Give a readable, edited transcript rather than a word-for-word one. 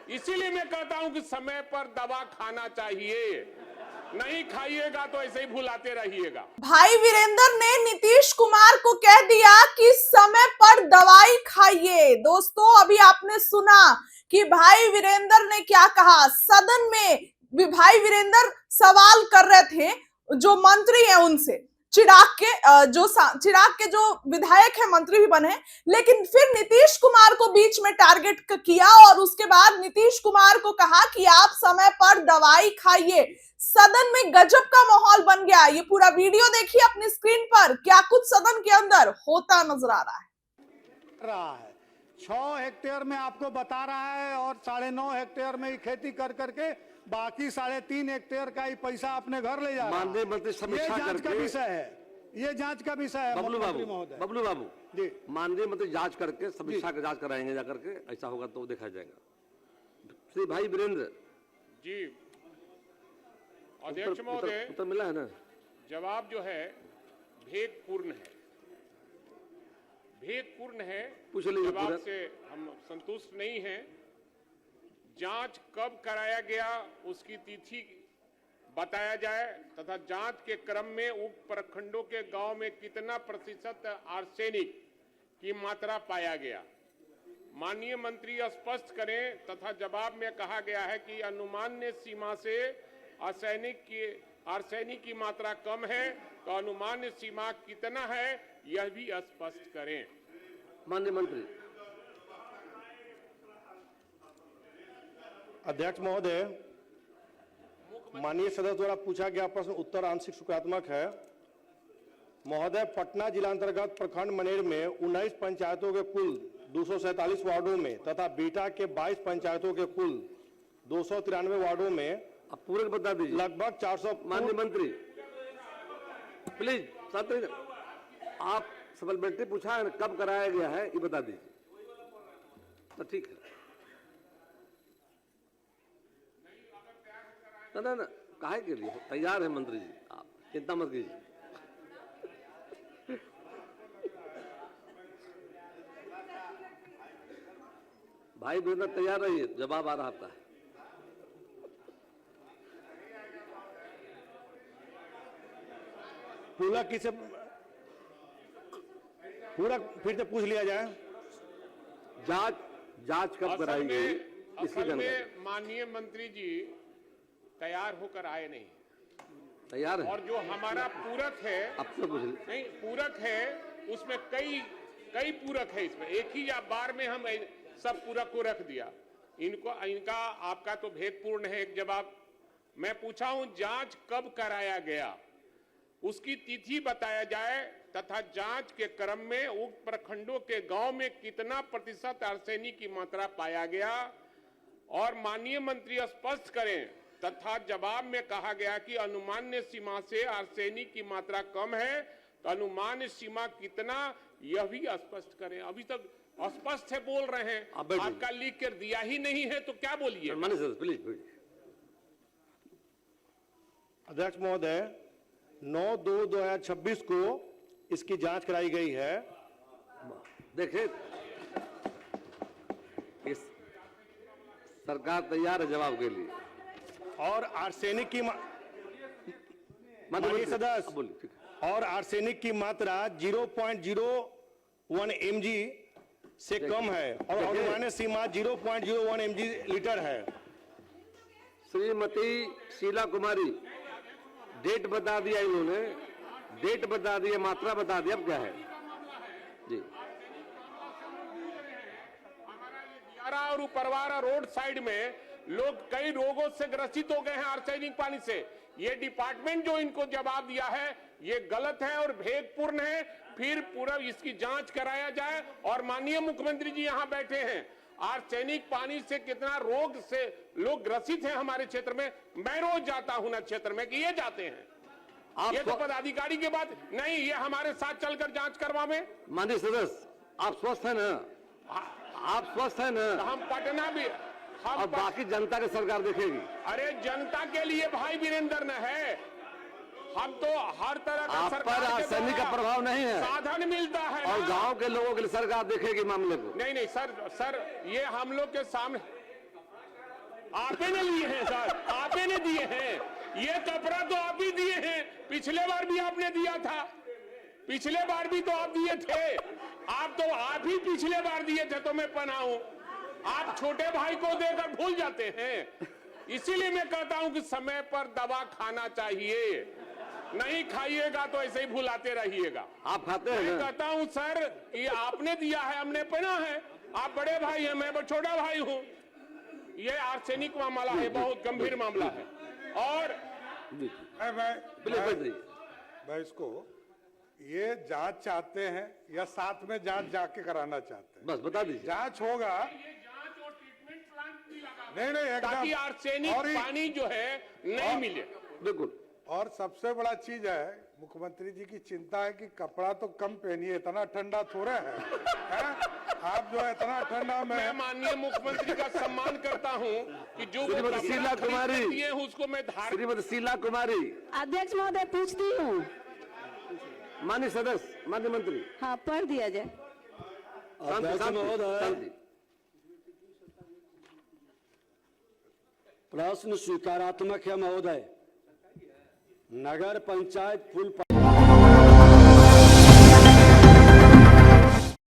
इसीलिए मैं कहता हूं कि समय पर दवा खाना चाहिए, नहीं खाइएगा तो ऐसे ही भुलाते रहिएगा। भाई वीरेंद्र ने नीतीश कुमार को कह दिया कि समय पर दवाई खाइए। दोस्तों, अभी आपने सुना कि भाई वीरेंद्र ने क्या कहा। सदन में भाई वीरेंद्र सवाल कर रहे थे जो मंत्री हैं उनसे, चिराग के जो विधायक है, मंत्री भी बने, लेकिन फिर नीतीश कुमार को बीच में टारगेट किया और उसके बाद नीतीश कुमार को कहा कि आप समय पर दवाई खाइए। सदन में गजब का माहौल बन गया। ये पूरा वीडियो देखिए अपनी स्क्रीन पर, क्या कुछ सदन के अंदर होता नजर आ रहा है। 6 हेक्टेयर में आपको बता रहा है और 9.5 हेक्टेयर में ही खेती कर करके बाकी 3.5 हेक्टेयर का ही पैसा अपने घर ले जा रहा है। माननीय मंत्री समीक्षा करके विषय है, ये जांच का विषय है। बबलू बाबू जी, माननीय मंत्री जांच करके समीक्षा का जांच कराएंगे जाकर के, ऐसा होगा तो देखा जाएगा। श्री भाई वीरेंद्र जी, अध्यक्ष महोदय, उत्तर मिला है ना? जवाब जो है भेदपूर्ण है, भेदपूर्ण है। पूछ लीजिए। जवाब से हम संतुष्ट नहीं हैं। जांच कब कराया गया उसकी तिथि बताया जाए तथा जांच के क्रम में उक्त प्रखंडों के गांव में कितना प्रतिशत आर्सेनिक की मात्रा पाया गया, माननीय मंत्री स्पष्ट करें। तथा जवाब में कहा गया है कि अनुमान्य सीमा से आर्सेनिक की मात्रा कम है, तो अनुमान्य सीमा कितना है यह भी स्पष्ट करें। माननीय मंत्री। अध्यक्ष महोदय, माननीय सदस्य द्वारा पूछा गया प्रश्न उत्तर आंशिक सकारात्मक है। महोदय, पटना जिला अंतर्गत प्रखंड मनेर में 19 पंचायतों के कुल 247 वार्डों में तथा बीटा के 22 पंचायतों के कुल 293 वार्डों में अब पूरे बता दीजिए। लगभग 400। माननीय मंत्री प्लीज, छात्र आप सप्लीमेंट्री पूछा है, कब कराया गया है ये बता दीजिए तो ठीक है। ना काहे के लिए तैयार है मंत्री जी, आप चिंता मत कीजिए। भाई वीरेंद्र तैयार रहिए, जवाब आ रहा आपका है। पूरा किसे पूरा फिर से पूछ लिया जाए। जांच कब कराई गई इसकी जानकारी। माननीय मंत्री जी तैयार होकर आए नहीं, तैयार है। और जो हमारा पूरक है, अब तो पूछ नहीं पूरक है, उसमें कई पूरक है। इसमें एक ही बार में हम सब पूरक को रख दिया। इनका आपका तो भेदपूर्ण है। एक जवाब मैं पूछा हूं, जांच कब कराया गया उसकी तिथि बताया जाए तथा जांच के क्रम में उक्त प्रखंडों के गांव में कितना प्रतिशत आर्सेनिक की मात्रा पाया गया, और माननीय मंत्री स्पष्ट करें। तथा जवाब में कहा गया कि अनुमान्य सीमा से आर्सेनिक की मात्रा कम है, तो अनुमान्य सीमा कितना यह भी स्पष्ट करें। अभी तक अस्पष्ट है बोल रहे हैं, आपका लिख कर दिया ही नहीं है तो क्या बोलिए। प्लीज। अध्यक्ष महोदय, 9/2/2026 को इसकी जांच कराई गई है। देखिए, सरकार तैयार है जवाब के लिए। और आर्सेनिक की माननीय सदस्य, और आर्सेनिक की मात्रा 0.01 mg से कम है और अनुमानित सीमा 0.01 mg लीटर है। श्रीमती शीला कुमारी, डेट बता दिया इन्होंने, डेट बता दिया, मात्रा बता दिया, अब क्या है जी। और उपरवारा रोड साइड में लोग कई रोगों से ग्रसित हो गए हैं आर्सेनिक पानी से। ये डिपार्टमेंट जो इनको जवाब दिया है ये गलत है और भेदपूर्ण है। फिर पूरा इसकी जांच कराया जाए। और माननीय मुख्यमंत्री जी यहाँ बैठे हैं, आर्सेनिक पानी से कितना रोग से लोग ग्रसित हैं हमारे क्षेत्र में। मैं रोज जाता हूं ना क्षेत्र में कि ये जाते हैं। ये तो पदाधिकारी की बात नहीं, ये हमारे साथ चलकर जांच करवावे। माननीय सदस्य, आप स्वस्थ है ना? आप स्वस्थ है ना? हम पटना भी और बाकी जनता की सरकार देखेगी। अरे जनता के लिए भाई वीरेंद्र न है, हम तो हर तरह का आप पर आर्सेनिक का प्रभाव नहीं है, साधन मिलता है और गांव के लोगों के लिए सरकार देखेगी मामले को। नहीं सर, ये हम लोग के सामने आप ही ने लिए हैं सर, आप ही ने दिए हैं। ये कपड़ा तो आप ही दिए हैं, पिछले बार भी आपने दिया था, पिछले बार भी तो आप दिए थे। आप ही पिछले बार दिए थे तो मैं पहनाऊं। आप छोटे भाई को देकर भूल जाते हैं। इसीलिए मैं कहता हूं कि समय पर दवा खाना चाहिए, नहीं खाइएगा तो ऐसे ही भुलाते रहिएगा। आप खाते हैं मैं ना? कहता हूं सर कि आपने दिया है, हमने पहना है। आप बड़े भाई हैं, मैं छोटा भाई हूं। ये आर्सेनिक मामला है, बहुत गंभीर मामला है। और मैं इसको ये जांच चाहते हैं या साथ में जांच जाके कराना चाहते हैं? बस बता दीजिए। जांच होगा, ये जांच और ट्रीटमेंट प्लांट भी लगा, नहीं एकदम, ताकि आर्सेनिक और पानी जो है नहीं मिले। बिल्कुल। और सबसे बड़ा चीज है, मुख्यमंत्री जी की चिंता है कि कपड़ा तो कम पहनिए, इतना ठंडा थोड़ा है? आप जो है इतना ठंडा में। मैं माननीय मुख्यमंत्री का सम्मान करता हूं कि जो वो श्रीमती शीला कपड़ा कुमारी। खरीद दिए हैं उसको मैं धारण। श्रीमती शीला कुमारी। अध्यक्ष महोदय पूछती हूँ। माननीय सदस्य, माननीय मंत्री। हाँ, पढ़ दिया जाए। अध्यक्ष महोदय, प्रश्न स्वीकारात्मक है महोदय। नगर पंचायत पुल